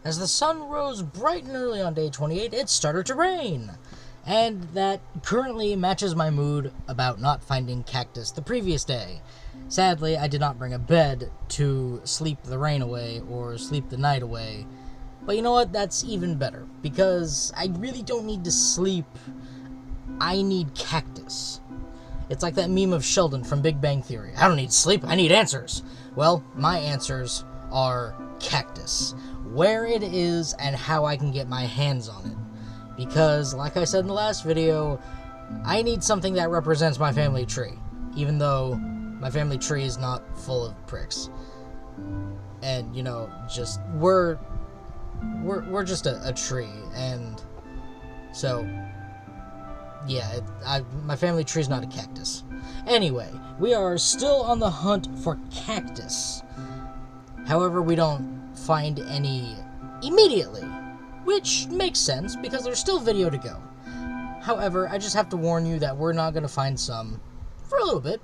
As the sun rose bright and early on day 28, it started to rain. And that currently matches my mood about not finding cactus the previous day. Sadly, I did not bring a bed to sleep the rain away or sleep the night away. But you know what? That's even better, because I really don't need to sleep. I need cactus. It's like that meme of Sheldon from Big Bang Theory. I don't need sleep, I need answers. Well, my answers are cactus. Where it is and how I can get my hands on it. Because, like I said in the last video, I need something that represents my family tree. Even though my family tree is not full of pricks. And, you know, just, we're just a tree. And so, yeah, my family tree is not a cactus. Anyway, we are still on the hunt for cactus. However, we don't find any immediately, which makes sense because there's still video to go. However, I just have to warn you that we're not going to find some for a little bit,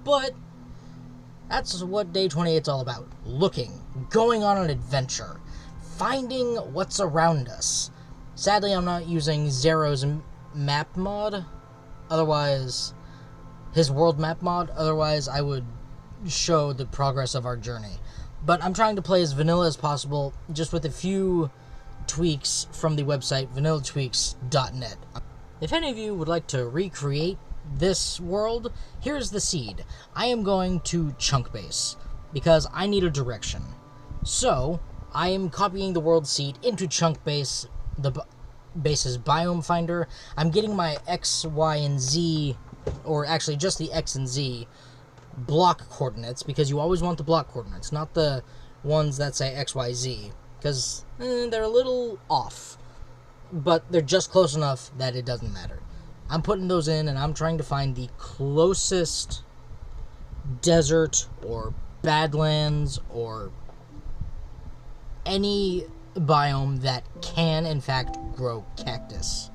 but that's what day 28 is all about. Looking, going on an adventure, finding what's around us. Sadly, I'm not using Zero's map mod, otherwise, his world map mod, otherwise I would show the progress of our journey. But I'm trying to play as vanilla as possible, just with a few tweaks from the website vanillatweaks.net. If any of you would like to recreate this world, here's the seed. I am going to chunk base, because I need a direction. So, I am copying the world seed into chunk base, the base's biome finder. I'm getting my X, Y, and Z, or actually just the X and Z, block coordinates, because you always want the block coordinates, not the ones that say XYZ, because they're a little off, but they're just close enough that it doesn't matter. I'm putting those in, and I'm trying to find the closest desert or badlands or any biome that can in fact grow cactus.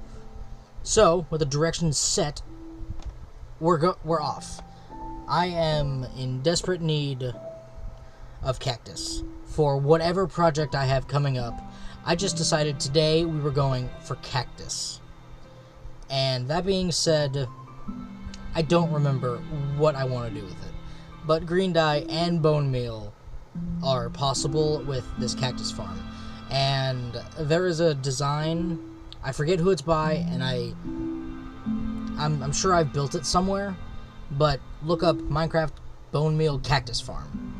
So with the directions set, we're off. I am in desperate need of cactus for whatever project I have coming up. I just decided today we were going for cactus. And that being said, I don't remember what I want to do with it. But green dye and bone meal are possible with this cactus farm. And there is a design, I forget who it's by, and I'm sure I've built it somewhere. But look up Minecraft Bone Meal Cactus Farm,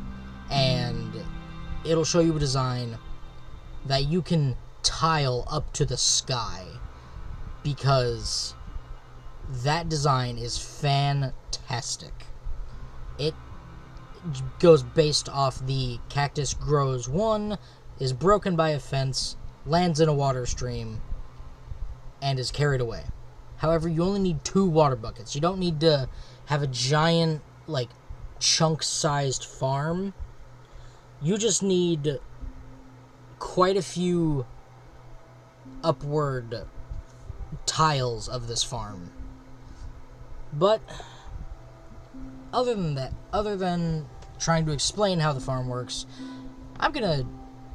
and it'll show you a design that you can tile up to the sky, because that design is fantastic. It goes based off the cactus grows one, is broken by a fence, lands in a water stream, and is carried away. However, you only need 2 water buckets. You don't need to have a giant, like, chunk-sized farm. You just need quite a few upward tiles of this farm. But other than trying to explain how the farm works, I'm gonna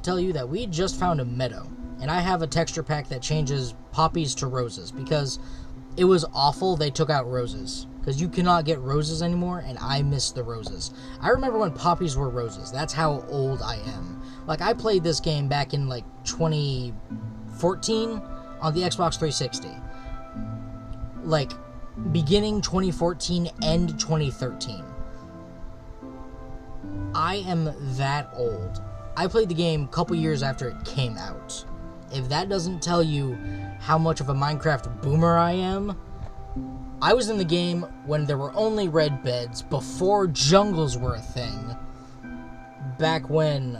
tell you that we just found a meadow, and I have a texture pack that changes poppies to roses, because it was awful they took out roses, because you cannot get roses anymore, and I miss the roses. I remember when poppies were roses. That's how old I am. Like, I played this game back in, like, 2014 on the Xbox 360. Like, beginning 2014, end 2013. I am that old. I played the game a couple years after it came out. If that doesn't tell you how much of a Minecraft boomer I am, I was in the game when there were only red beds, before jungles were a thing. Back when,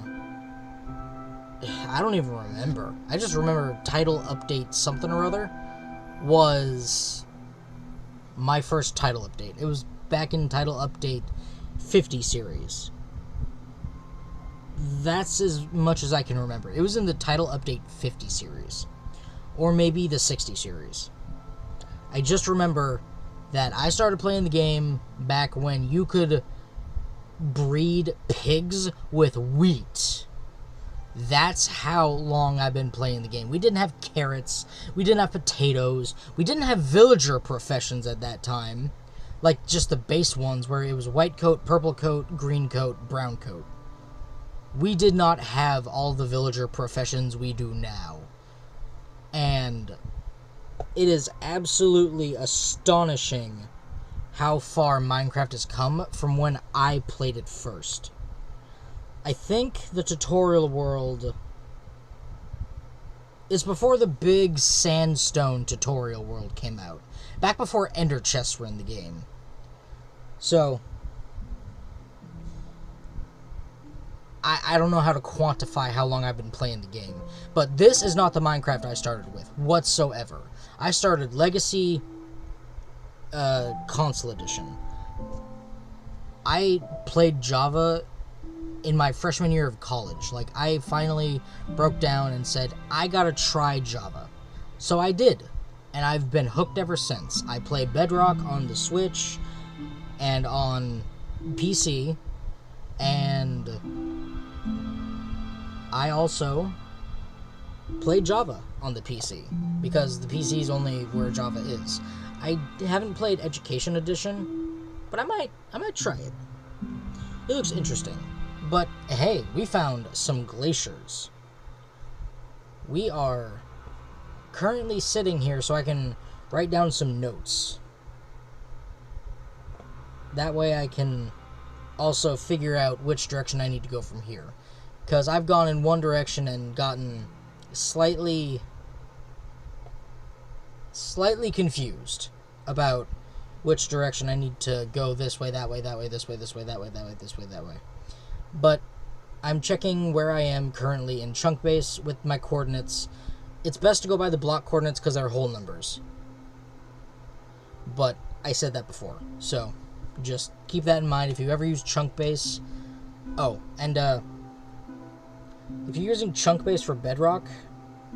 I don't even remember. I just remember title update something or other was my first title update. It was back in title update 50 series. That's as much as I can remember. It was in the title update 50 series. Or maybe the 60 series. I just remember that I started playing the game back when you could breed pigs with wheat. That's how long I've been playing the game. We didn't have carrots. We didn't have potatoes. We didn't have villager professions at that time. Like, just the base ones where it was white coat, purple coat, green coat, brown coat. We did not have all the villager professions we do now. And it is absolutely astonishing how far Minecraft has come from when I played it first. I think the tutorial world is before the big sandstone tutorial world came out. Back before ender chests were in the game. So, I don't know how to quantify how long I've been playing the game. But this is not the Minecraft I started with, whatsoever. I started Legacy Console Edition. I played Java in my freshman year of college. Like, I finally broke down and said, I gotta try Java. So I did. And I've been hooked ever since. I play Bedrock on the Switch and on PC. And I also play Java on the PC. Because the PC is only where Java is. I haven't played Education Edition, but I might try it. It looks interesting. But, hey, we found some glaciers. We are currently sitting here so I can write down some notes. That way I can also figure out which direction I need to go from here. Because I've gone in one direction and gotten slightly confused about which direction I need to go this way, that way, that way, this way, this way, that way, that way, this way, that way. But I'm checking where I am currently in Chunkbase with my coordinates. It's best to go by the block coordinates because they're whole numbers. But I said that before, so just keep that in mind if you ever use Chunkbase. Oh, and if you're using Chunkbase for Bedrock,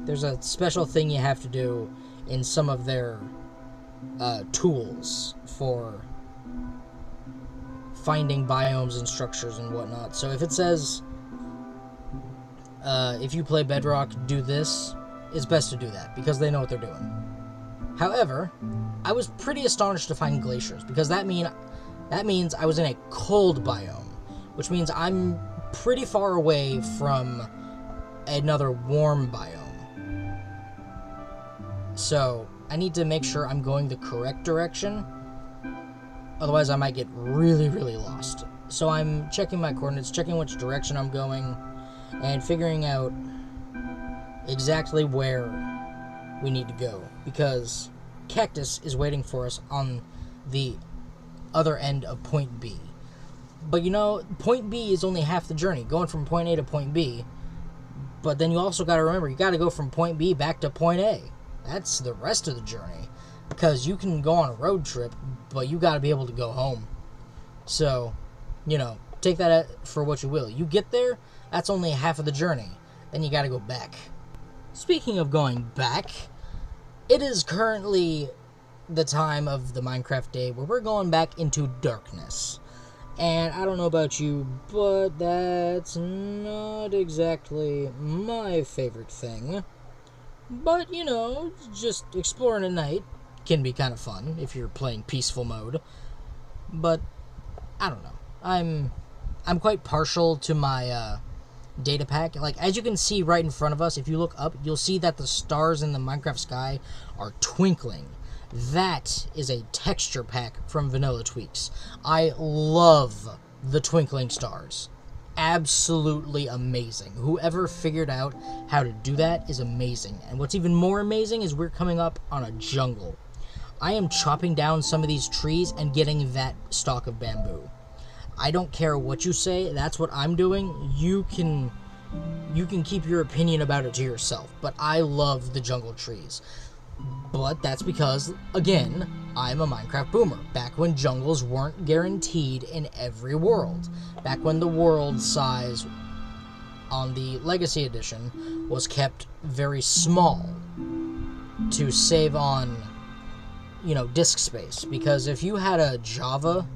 there's a special thing you have to do in some of their tools for finding biomes and structures and whatnot. So if it says, if you play Bedrock, do this, it's best to do that, because they know what they're doing. However, I was pretty astonished to find glaciers, because that means I was in a cold biome, which means I'm pretty far away from another warm biome. So I need to make sure I'm going the correct direction. Otherwise, I might get really, really lost. So I'm checking my coordinates, checking which direction I'm going, and figuring out exactly where we need to go. Because Cactus is waiting for us on the other end of point B. But you know, point B is only half the journey, going from point A to point B. But then you also got to remember, you got to go from point B back to point A. That's the rest of the journey. Because you can go on a road trip, but you got to be able to go home. So, you know, take that for what you will. You get there, that's only half of the journey. Then you got to go back. Speaking of going back, it is currently the time of the Minecraft day where we're going back into darkness. And I don't know about you, but that's not exactly my favorite thing. But, you know, just exploring at night can be kind of fun if you're playing peaceful mode. But I don't know. I'm quite partial to my data pack. Like, as you can see right in front of us, if you look up, you'll see that the stars in the Minecraft sky are twinkling. That is a texture pack from Vanilla Tweaks. I love the twinkling stars. Absolutely amazing. Whoever figured out how to do that is amazing. And what's even more amazing is we're coming up on a jungle. I am chopping down some of these trees and getting that stalk of bamboo. I don't care what you say, that's what I'm doing. You can keep your opinion about it to yourself, but I love the jungle trees. But that's because, again, I'm a Minecraft boomer. Back when jungles weren't guaranteed in every world. Back when the world size on the Legacy Edition was kept very small to save on, you know, disk space. Because if you had a Java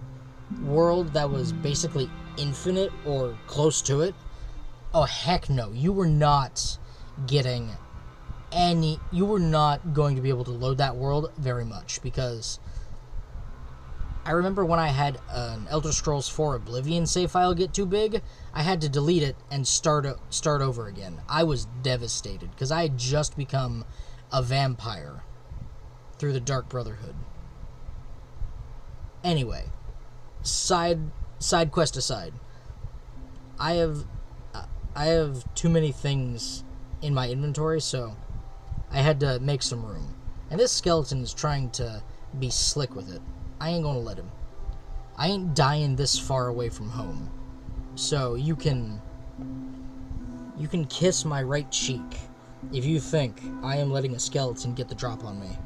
world that was basically infinite or close to it, Oh, heck no. You were not getting any... You were not going to be able to load that world very much, because I remember when I had an Elder Scrolls 4 Oblivion save file get too big, I had to delete it and start over again. I was devastated, because I had just become a vampire through the Dark Brotherhood. Anyway, side quest aside, I have too many things in my inventory, so I had to make some room. And this skeleton is trying to be slick with it. I ain't gonna let him. I ain't dying this far away from home. So you can kiss my right cheek if you think I am letting a skeleton get the drop on me.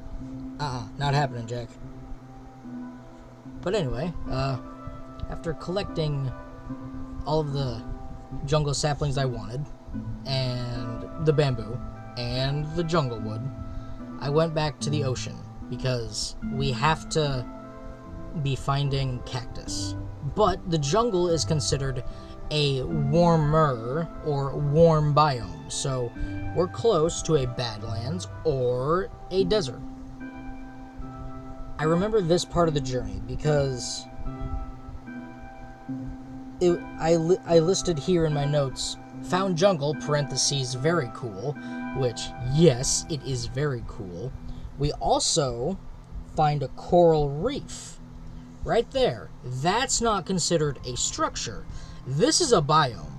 Not happening, Jack. But anyway, after collecting all of the jungle saplings I wanted, and the bamboo, and the jungle wood, I went back to the ocean, because we have to be finding cactus. But the jungle is considered a warmer or warm biome, so we're close to a Badlands or a desert. I remember this part of the journey because I listed here in my notes, found jungle, parentheses, very cool, which, yes, it is very cool. We also find a coral reef right there. That's not considered a structure. This is a biome.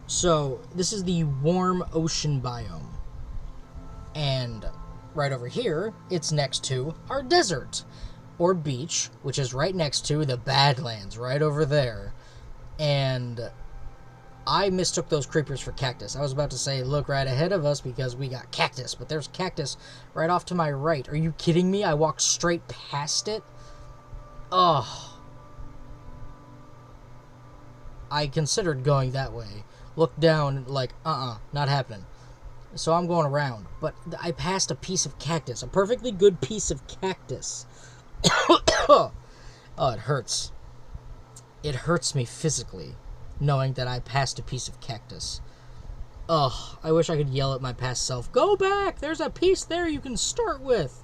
So this is the warm ocean biome. And right over here, it's next to our desert or beach, which is right next to the Badlands, right over there. And I mistook those creepers for cactus. I was about to say, look right ahead of us because we got cactus, but there's cactus right off to my right. Are you kidding me? I walked straight past it. Ugh. I considered going that way. Looked down, like, not happening. So I'm going around. But I passed a piece of cactus. A perfectly good piece of cactus. Oh, it hurts. It hurts me physically, knowing that I passed a piece of cactus. Ugh, I wish I could yell at my past self, go back! There's a piece there you can start with!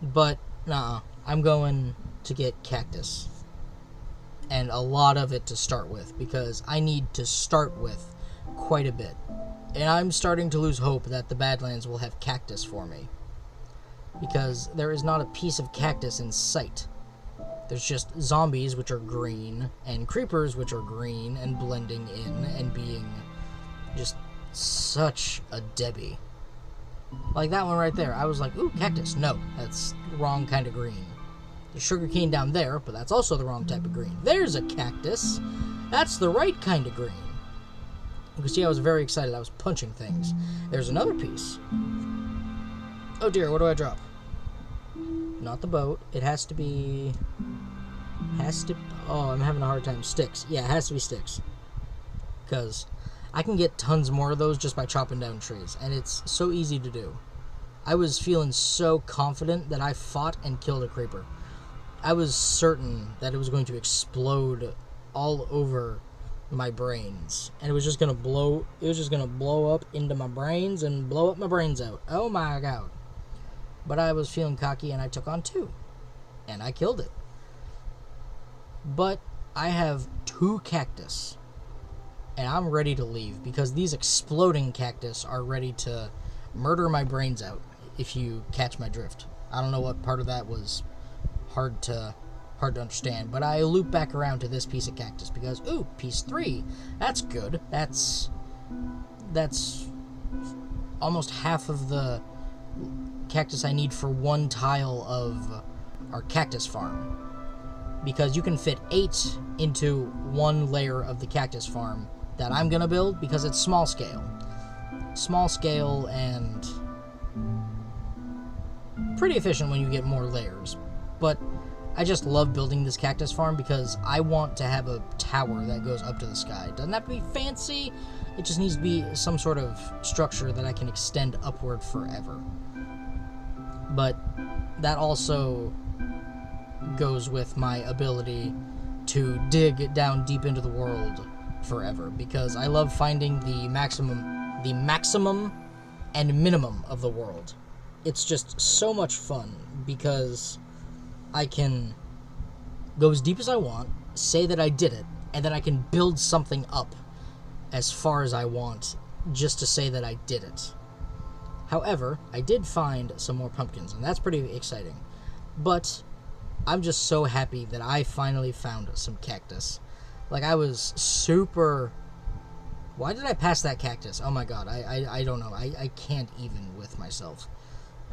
But, I'm going to get cactus. And a lot of it to start with, because I need to start with quite a bit. And I'm starting to lose hope that the Badlands will have cactus for me, because there is not a piece of cactus in sight. There's just zombies, which are green, and creepers, which are green, and blending in, and being just such a Debbie. Like that one right there. I was like, ooh, cactus. No, that's the wrong kind of green. There's sugarcane down there, but that's also the wrong type of green. There's a cactus. That's the right kind of green. You can see I was very excited. I was punching things. There's another piece. Oh dear, what do I drop? Not the boat. It has to be... Oh, I'm having a hard time. Sticks. Yeah, it has to be sticks. Because I can get tons more of those just by chopping down trees. And it's so easy to do. I was feeling so confident that I fought and killed a creeper. I was certain that it was going to explode all over my brains. And it was just going to blow... It was just going to blow up into my brains and blow up my brains out. Oh my god. But I was feeling cocky and I took on 2. And I killed it. But I have 2 cactus. And I'm ready to leave because these exploding cactus are ready to murder my brains out, if you catch my drift. I don't know what part of that was hard to understand, but I loop back around to this piece of cactus because, ooh, piece 3. That's good. That's almost half of the cactus I need for 1 tile of our cactus farm. Because you can fit 8 into 1 layer of the cactus farm that I'm gonna build because it's small scale. Small scale and pretty efficient when you get more layers. But I just love building this cactus farm because I want to have a tower that goes up to the sky. It doesn't have to be fancy, it just needs to be some sort of structure that I can extend upward forever. But that also goes with my ability to dig down deep into the world forever, because I love finding the maximum and minimum of the world. It's just so much fun, because I can go as deep as I want, say that I did it, and then I can build something up as far as I want just to say that I did it. However, I did find some more pumpkins, and that's pretty exciting. But I'm just so happy that I finally found some cactus. Like, I was super... Why did I pass that cactus? Oh my god, I don't know. I can't even with myself.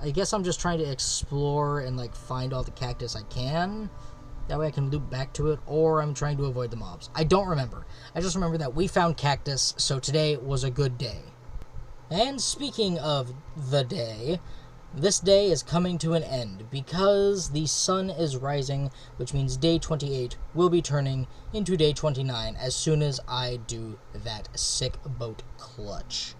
I guess I'm just trying to explore and, like, find all the cactus I can. That way I can loop back to it, or I'm trying to avoid the mobs. I don't remember. I just remember that we found cactus, so today was a good day. And speaking of the day, this day is coming to an end because the sun is rising, which means day 28 will be turning into day 29 as soon as I do that sick boat clutch.